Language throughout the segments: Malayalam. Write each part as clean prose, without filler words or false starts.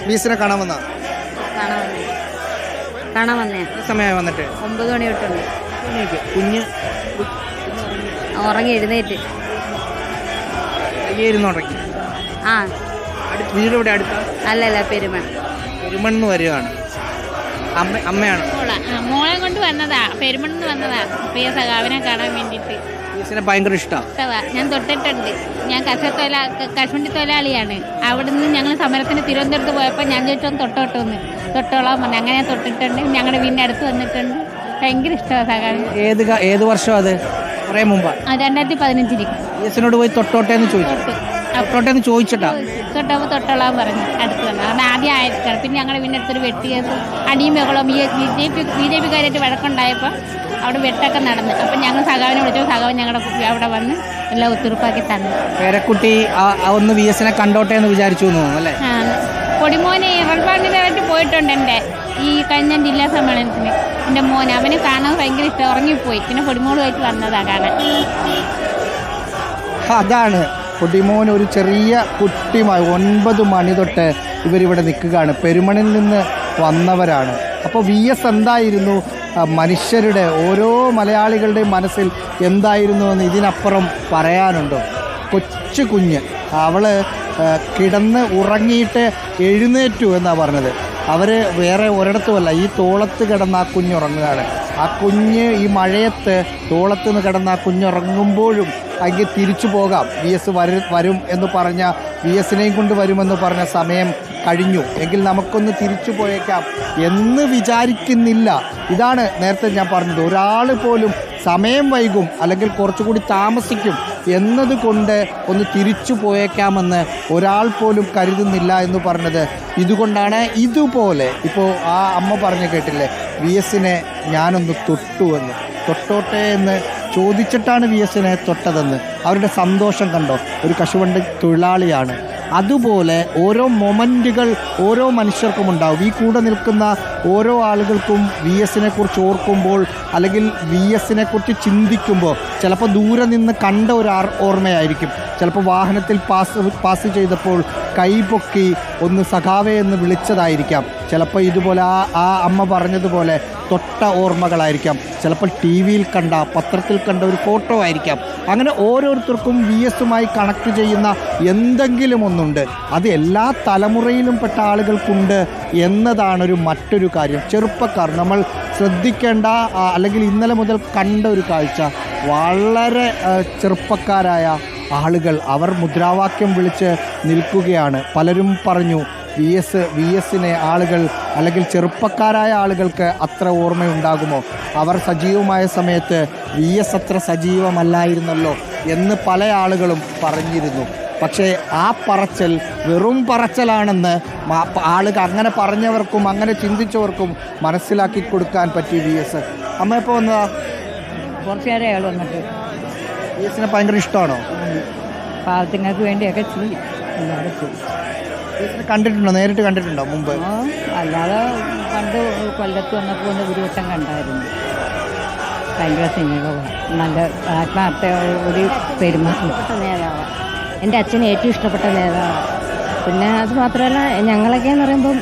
വി എസിനെ കാണാൻ വന്നാ? കാണാൻ വന്നേ. സമയമായി വന്നിട്ട്? 9 മണി തൊട്ടുണ്ട്. കുഞ്ഞ് ഉറങ്ങി എഴുന്നേറ്റ്. ഉറങ്ങി. ആ, വീട് ഇവിടെ അടുത്ത? അല്ലല്ല, പെരുമണ്ണ് വരികയാണ്. അമ്മയാണ് മോളെ കൊണ്ട് വന്നതാ, പെരുമണ്ണ് വന്നതാ പ്രിയ സഖാവിനെ കാണാൻ വേണ്ടിട്ട്. ഭയങ്കര ഇഷ്ടമാണ്. ഞാൻ തൊട്ടിട്ടുണ്ട്. ഞാൻ കശുവണ്ടി തൊഴിലാളിയാണ്. അവിടുന്ന് ഞങ്ങൾ സമരത്തിന് തിരുവനന്തപുരത്ത് പോയപ്പോൾ ഞാൻ ചോദിച്ചോന്ന് തൊട്ടോട്ടോന്ന്. തൊട്ടോളാൻ പറഞ്ഞു. അങ്ങനെ ഞാൻ തൊട്ടിട്ടുണ്ട്. ഞങ്ങളുടെ വീടിൻ്റെ അടുത്ത് വന്നിട്ടുണ്ട്. ഭയങ്കര ഇഷ്ടമാണ് സഖാവിന്. ഏത് വർഷം? അത് കുറേ മുമ്പാണ്. 2015 പോയി തൊട്ടോട്ടേന്ന് ചോദിച്ചു. തൊട്ടോട്ടേന്ന് ചോദിച്ചിട്ടാ തൊട്ടപ്പോൾ തൊട്ടോളാൻ പറഞ്ഞു. അടുത്ത് വന്നു. അത് ആദ്യം ആയിരിക്കണം. പിന്നെ ഞങ്ങളുടെ വീടിൻ്റെ അടുത്തൊരു വെട്ടിയത് അടിയും ബഹളം BJP-കാരായിട്ട് വഴക്കുണ്ടായപ്പോൾ അവിടെ വെട്ടൊക്കെ നടന്നു. അപ്പം ഞങ്ങൾ സഖാവിനെ വിളിച്ചു. സഖാവ് ഞങ്ങളുടെ അവിടെ വന്ന് എല്ലാം ഒത്തുറപ്പാക്കി തന്നു. പേരക്കുട്ടി ഒന്ന് വി എസിനെ കണ്ടോട്ടെ എന്ന് വിചാരിച്ചു അല്ലേ? പൊടിമോനെ റൺബാണ്ടിനായിട്ട് പോയിട്ടുണ്ട്. എൻ്റെ ഈ കഴിഞ്ഞ ജില്ലാ സമ്മേളനത്തിന് എൻ്റെ മോൻ അവന് കാണാൻ ഭയങ്കര ഇഷ്ടം. ഉറങ്ങിപ്പോയി. പിന്നെ പൊടിമോളുമായിട്ട് വന്നതാണ് കാണാൻ. അതാണ് പൊടിമോൻ. ഒരു ചെറിയ കുട്ടിയുമായി 9 മണി തൊട്ട് ഇവരിവിടെ നിൽക്കുകയാണ്. പെരുമണിൽ നിന്ന് വന്നവരാണ്. അപ്പോൾ വി എസ് എന്തായിരുന്നു മനുഷ്യരുടെ, ഓരോ മലയാളികളുടെയും മനസ്സിൽ എന്തായിരുന്നു എന്ന് ഇതിനപ്പുറം പറയാനുണ്ടോ? കൊച്ചു കുഞ്ഞ്, അവള് കിടന്ന് ഉറങ്ങിയിട്ട് എഴുന്നേറ്റു എന്നാണ് പറഞ്ഞത്. അവർ വേറെ ഒരിടത്തുമല്ല, ഈ തോളത്ത് കിടന്ന് ആ കുഞ്ഞുറങ്ങുകയാണ്. ആ കുഞ്ഞ് ഈ മഴയത്ത് തോളത്ത് നിന്ന് കിടന്ന് ആ കുഞ്ഞുറങ്ങുമ്പോഴും അതിന് തിരിച്ചു പോകാം, വി എസ് വരും എന്ന് പറഞ്ഞ, വി എസിനെയും കൊണ്ട് വരുമെന്ന് പറഞ്ഞ സമയം കഴിഞ്ഞു, എങ്കിൽ നമുക്കൊന്ന് തിരിച്ചു പോയേക്കാം എന്ന് വിചാരിക്കുന്നില്ല. ഇതാണ് നേരത്തെ ഞാൻ പറഞ്ഞത്. ഒരാൾ പോലും സമയം വൈകും അല്ലെങ്കിൽ കുറച്ചുകൂടി താമസിക്കും എന്നതുകൊണ്ട് ഒന്ന് തിരിച്ചു പോയേക്കാമെന്ന് ഒരാൾ പോലും കരുതുന്നില്ല എന്ന് പറഞ്ഞത് ഇതുകൊണ്ടാണ്. ഇതുപോലെ ഇപ്പോൾ ആ അമ്മ പറഞ്ഞു കേട്ടില്ലേ, വി എസിനെ ഞാനൊന്ന് തൊട്ടുവെന്ന്. തൊട്ടോട്ടെ എന്ന് ചോദിച്ചിട്ടാണ് വി എസിനെ തൊട്ടതെന്ന്. അവരുടെ സന്തോഷം കണ്ടോ? ഒരു കശുവണ്ടി തൊഴിലാളിയാണ്. അതുപോലെ ഓരോ മൊമെൻറ്റുകൾ ഓരോ മനുഷ്യർക്കും ഉണ്ടാവും. ഈ കൂടെ നിൽക്കുന്ന ഓരോ ആളുകൾക്കും വി എസിനെ കുറിച്ച് ഓർക്കുമ്പോൾ അല്ലെങ്കിൽ വി എസിനെ കുറിച്ച് ചിന്തിക്കുമ്പോൾ ചിലപ്പോൾ ദൂരെ നിന്ന് കണ്ട ഒരു ഓർമ്മയായിരിക്കും. ചിലപ്പോൾ വാഹനത്തിൽ പാസ് ചെയ്തപ്പോൾ കൈപൊക്കി ഒന്ന് സഖാവേ എന്ന് വിളിച്ചതായിരിക്കാം. ചിലപ്പോൾ ഇതുപോലെ ആ അമ്മ പറഞ്ഞതുപോലെ തൊട്ട ഓർമ്മകളായിരിക്കാം. ചിലപ്പോൾ ടി വിയിൽ കണ്ട, പത്രത്തിൽ കണ്ട ഒരു ഫോട്ടോ ആയിരിക്കാം. അങ്ങനെ ഓരോരുത്തർക്കും വി എസുമായി കണക്ട് ചെയ്യുന്ന എന്തെങ്കിലും ഒന്നുണ്ട്. അത് എല്ലാ തലമുറയിലും പെട്ട ആളുകൾക്കുണ്ട് എന്നതാണൊരു മറ്റൊരു കാര്യം. ചെറുപ്പക്കാർ നമ്മൾ ശ്രദ്ധിക്കേണ്ട, അല്ലെങ്കിൽ ഇന്നലെ മുതൽ കണ്ട ഒരു കാഴ്ച, വളരെ ചെറുപ്പക്കാരായ ആളുകൾ അവർ മുദ്രാവാക്യം വിളിച്ച് നിൽക്കുകയാണ്. പലരും പറഞ്ഞു വി എസിനെ ആളുകൾ അല്ലെങ്കിൽ ചെറുപ്പക്കാരായ ആളുകൾക്ക് അത്ര ഓർമ്മയുണ്ടാകുമോ? അവർ സജീവമായ സമയത്ത് വി എസ് അത്ര സജീവമല്ലായിരുന്നല്ലോ എന്ന് പല ആളുകളും പറഞ്ഞിരുന്നു. പക്ഷേ ആ പറച്ചൽ വെറും പറച്ചലാണെന്ന് ആളുകൾ അങ്ങനെ പറഞ്ഞവർക്കും അങ്ങനെ ചിന്തിച്ചവർക്കും മനസ്സിലാക്കി കൊടുക്കാൻ പറ്റി വി എസ്. അമ്മ എപ്പോൾ വന്നതാ? കുറച്ചേരെ അയാൾ വന്നിട്ട്. വി എസിനെ ഭയങ്കര ഇഷ്ടമാണോ? പാവങ്ങൾക്ക് വേണ്ടിയൊക്കെ ചെയ്യും. കണ്ടിട്ടുണ്ടോ? നേരിട്ട് കണ്ടിട്ടുണ്ടോ മുമ്പ്? അല്ലാതെ പണ്ട് കൊല്ലത്ത് വന്നപ്പോൾ ഒന്ന് ഒരു വട്ടം കണ്ടായിരുന്നു. ഭയങ്കര സ്നേഹമാണ്, നല്ല ആത്മാർത്ഥയോട് പെരുമാറ്റപ്പെട്ട നേതാവാണ്. എൻ്റെ അച്ഛന് ഏറ്റവും ഇഷ്ടപ്പെട്ട നേതാവാണ്. പിന്നെ അത് മാത്രമല്ല, ഞങ്ങളൊക്കെ എന്ന് പറയുമ്പം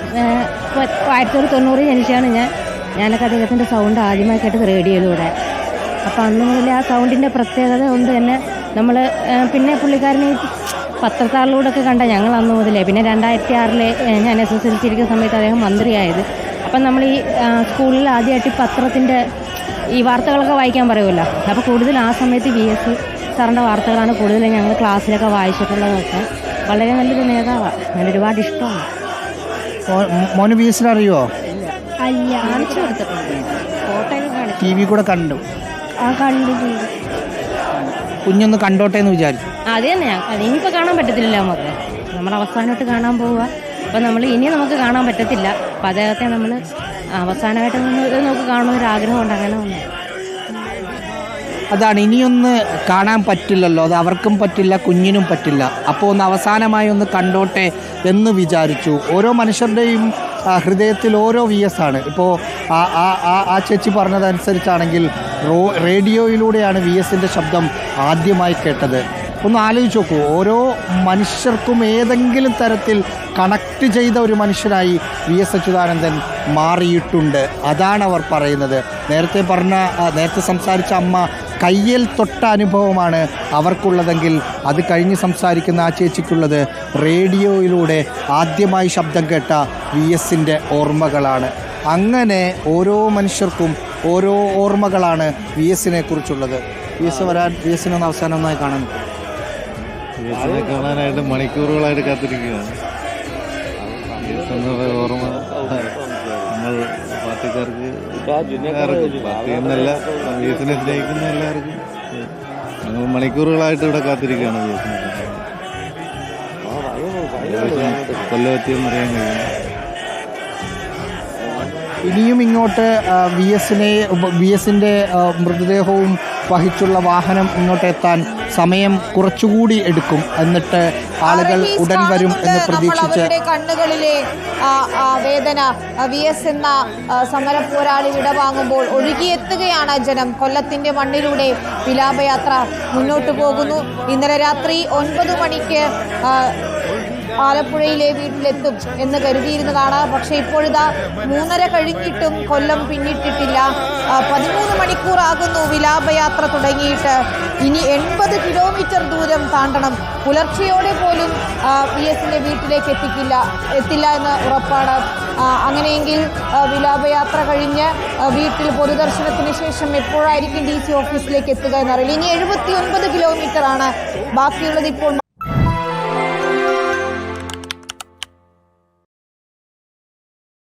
1990 ജനിച്ചാണ് ഞാനൊക്കെ അദ്ദേഹത്തിൻ്റെ സൗണ്ട് ആദ്യമായി കേട്ടത് റേഡിയോയിലൂടെ. അപ്പോൾ അന്ന് മുതൽ ആ സൗണ്ടിൻ്റെ പ്രത്യേകത കൊണ്ട് തന്നെ നമ്മൾ പിന്നെ പുള്ളിക്കാരനെ പത്രത്താളിലൂടെ ഒക്കെ കണ്ട ഞങ്ങൾ അന്ന് മുതലേ. പിന്നെ 2006 ഞാൻ SSLC ഇരിക്കുന്ന സമയത്ത് അദ്ദേഹം മന്ത്രിയായത്. അപ്പം നമ്മൾ ഈ സ്കൂളിൽ ആദ്യമായിട്ട് പത്രത്തിൻ്റെ ഈ വാർത്തകളൊക്കെ വായിക്കാൻ പറയുമല്ലോ. അപ്പോൾ കൂടുതൽ ആ സമയത്ത് വി എസ് സാറിൻ്റെ വാർത്തകളാണ് കൂടുതലും ഞങ്ങൾ ക്ലാസ്സിലൊക്കെ വായിച്ചിട്ടുള്ളതൊക്കെ. വളരെ നല്ലൊരു നേതാവാണ്, ഞാൻ ഒരുപാട് ഇഷ്ടമാണ്. മോന് വി എസിനെ അറിയുമോ? അല്ല, കാണിച്ചു കൊടുത്തിട്ടുണ്ട്, ഫോട്ടോയൊക്കെ കാണിച്ചു. TV കൂടെ കണ്ടു? കണ്ടിട്ടുണ്ട്. കുഞ്ഞൊന്ന് കണ്ടോട്ടെ എന്ന് വിചാരിച്ചു. അത് തന്നെ. ഇനിയിപ്പോൾ കാണാൻ പറ്റത്തില്ലല്ലോ നമുക്ക്, നമ്മൾ അവസാനമായിട്ട് കാണാൻ പോവുക. അപ്പം നമ്മൾ ഇനി നമുക്ക് കാണാൻ പറ്റത്തില്ല. അപ്പം അദ്ദേഹത്തെ നമ്മൾ അവസാനമായിട്ട് നമുക്ക് കാണുന്നൊരാഗ്രഹമുണ്ട്. അങ്ങനെ വന്നു. അതാണ്, ഇനിയൊന്ന് കാണാൻ പറ്റില്ലല്ലോ, അത് അവർക്കും പറ്റില്ല, കുഞ്ഞിനും പറ്റില്ല. അപ്പോൾ ഒന്ന് അവസാനമായി ഒന്ന് കണ്ടോട്ടെ എന്ന് വിചാരിച്ചു. ഓരോ മനുഷ്യരുടെയും ഹൃദയത്തിൽ ഓരോ വി എസ് ആണ്. ഇപ്പോൾ ആ ചേച്ചി പറഞ്ഞതനുസരിച്ചാണെങ്കിൽ റേഡിയോയിലൂടെയാണ് വി എസിൻ്റെ ശബ്ദം ആദ്യമായി കേട്ടത്. ഒന്ന് ആലോചിച്ച് നോക്കൂ, ഓരോ മനുഷ്യർക്കും ഏതെങ്കിലും തരത്തിൽ കണക്ട് ചെയ്ത ഒരു മനുഷ്യനായി VS അച്യുതാനന്ദൻ മാറിയിട്ടുണ്ട്. അതാണ് അവർ പറയുന്നത്. നേരത്തെ സംസാരിച്ച അമ്മ കയ്യിൽ തൊട്ട അനുഭവമാണ് അവർക്കുള്ളതെങ്കിൽ അത് കഴിഞ്ഞ് സംസാരിക്കുന്ന ആ ചേച്ചിക്കുള്ളത് റേഡിയോയിലൂടെ ആദ്യമായി ശബ്ദം കേട്ട VSൻ്റെ ഓർമ്മകളാണ്. അങ്ങനെ ഓരോ മനുഷ്യർക്കും ഓരോ ഓർമ്മകളാണ് VSനെ കുറിച്ചുള്ളത്. VSനെ ഒന്ന് അവസാനം ഒന്നായി കാണാൻ കാണാനായിട്ട് മണിക്കൂറുകളായിട്ട് കാത്തിരിക്കുകയാണ്. ഓർമ്മ നമ്മൾ പാർട്ടിക്കാർക്ക് പാർട്ടി എന്നല്ല VSനെ സ്നേഹിക്കുന്ന എല്ലാവർക്കും ഞങ്ങൾ മണിക്കൂറുകളായിട്ട് ഇവിടെ കാത്തിരിക്കുകയാണ് കൊല്ലവെത്തിയെന്ന് അറിയാൻ കഴിയും. ഇനിയും ഇങ്ങോട്ട് VSൻ്റെ മൃതദേഹവും വഹിച്ചുള്ള വാഹനം ഇങ്ങോട്ട് എത്താൻ സമയം കുറച്ചുകൂടി എടുക്കും. എന്നിട്ട് ആളുകൾ ഉടൻ വരും എന്ന് പ്രതീക്ഷിച്ച് കണ്ണുകളിലെ വേദന VS എന്ന സമര പോരാളി വിടവാങ്ങുമ്പോൾ ഒഴുകിയെത്തുകയാണ് ജനം. കൊല്ലത്തിന്റെ മണ്ണിലൂടെ വിലാപയാത്ര മുന്നോട്ട് പോകുന്നു. ഇന്നലെ രാത്രി 9 മണിക്ക് ആലപ്പുഴയിലെ വീട്ടിലെത്തും എന്ന് കരുതിയിരുന്നതാണ്. പക്ഷേ ഇപ്പോഴിതാ 3:30 കഴിഞ്ഞിട്ടും കൊല്ലം പിന്നിട്ടിട്ടില്ല. 13 മണിക്കൂറാകുന്നു വിലാപയാത്ര തുടങ്ങിയിട്ട്. ഇനി 80 കിലോമീറ്റർ ദൂരം താണ്ടണം. പുലർച്ചയോടെ പോലും VSൻ്റെ വീട്ടിലേക്ക് എത്തില്ല എന്ന് ഉറപ്പാണ്. അങ്ങനെയെങ്കിൽ വിലാപയാത്ര കഴിഞ്ഞ് വീട്ടിൽ പൊതുദർശനത്തിന് ശേഷം എപ്പോഴായിരിക്കും DC ഓഫീസിലേക്ക് എത്തുക എന്നറിയില്ല. ഇനി 79 കിലോമീറ്ററാണ് ബാക്കിയുള്ളത്. ഇപ്പോൾ